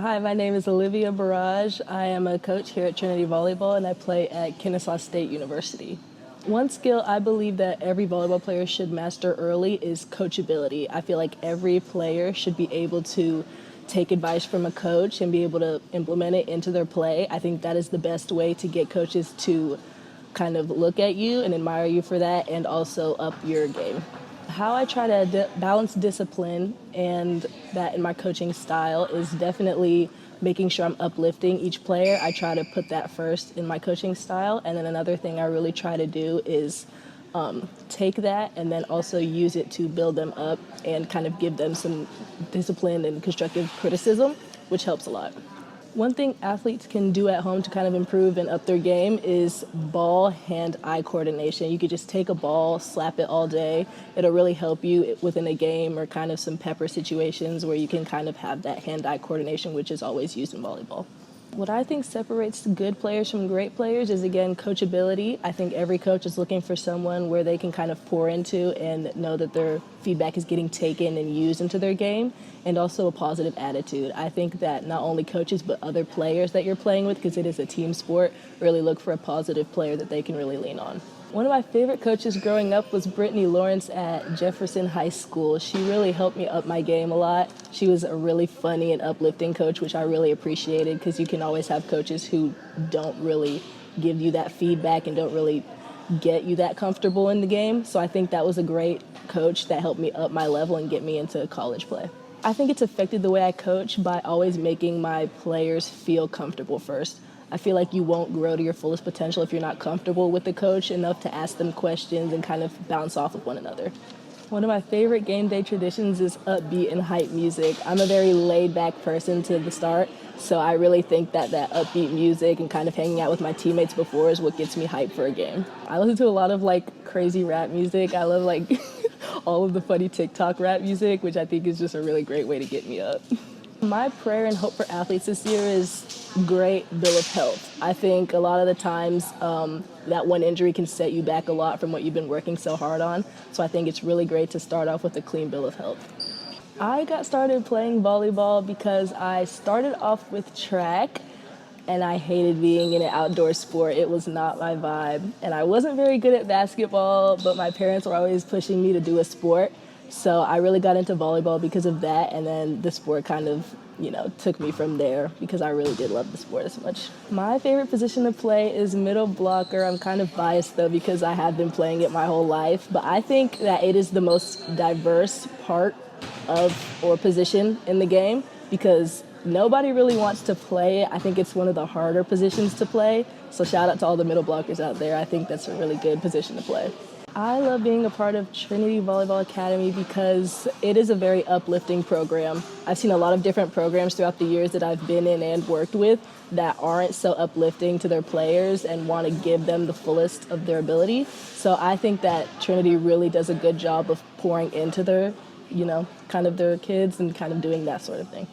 Hi, my name is Olivia. I am a coach here at Trinity Volleyball and I play at Kennesaw State University. One skill I believe that every volleyball player should master early is coachability. I feel like every player should be able to take advice from a coach and be able to implement it into their play. I think that is the best way to get coaches to kind of look at you and admire you for that and also up your game. How I try to balance discipline and that in my coaching style is definitely making sure I'm uplifting each player. I try to put that first in my coaching style. And then another thing I really try to do is take that and then also use it to build them up and kind of give them some discipline and constructive criticism, which helps a lot. One thing athletes can do at home to kind of improve and up their game is ball hand-eye coordination. You could just take a ball, slap it all day. It'll really help you within a game or kind of some pepper situations where you can kind of have that hand-eye coordination, which is always used in volleyball. What I think separates good players from great players is, again, coachability. I think every coach is looking for someone where they can kind of pour into and know that their feedback is getting taken and used into their game, and also a positive attitude. I think that not only coaches but other players that you're playing with, because it is a team sport, really look for a positive player that they can really lean on. One of my favorite coaches growing up was Brittany Lawrence at Jefferson High School. She really helped me up my game a lot. She was a really funny and uplifting coach, which I really appreciated, because you can always have coaches who don't really give you that feedback and don't really get you that comfortable in the game. So I think that was a great coach that helped me up my level and get me into college play. I think it's affected the way I coach by always making my players feel comfortable first. I feel like you won't grow to your fullest potential if you're not comfortable with the coach enough to ask them questions and kind of bounce off of one another. One of my favorite game day traditions is upbeat and hype music. I'm a very laid-back person to the start, so I really think that upbeat music and kind of hanging out with my teammates before is what gets me hyped for a game. I listen to a lot of crazy rap music. I love all of the funny TikTok rap music, which I think is just a really great way to get me up. My prayer and hope for athletes this year is great bill of health. I think a lot of the times that one injury can set you back a lot from what you've been working so hard on. So I think it's really great to start off with a clean bill of health. I got started playing volleyball because I started off with track and I hated being in an outdoor sport. It was not my vibe. And I wasn't very good at basketball, but my parents were always pushing me to do a sport. So I really got into volleyball because of that, and then the sport kind of, took me from there because I really did love the sport as much. My favorite position to play is middle blocker. I'm kind of biased though because I have been playing it my whole life, but I think that it is the most diverse part of or position in the game because nobody really wants to play it. I think it's one of the harder positions to play. So shout out to all the middle blockers out there. I think that's a really good position to play. I love being a part of Trinity Volleyball Academy because it is a very uplifting program. I've seen a lot of different programs throughout the years that I've been in and worked with that aren't so uplifting to their players and want to give them the fullest of their ability. So I think that Trinity really does a good job of pouring into their, kind of their kids and kind of doing that sort of thing.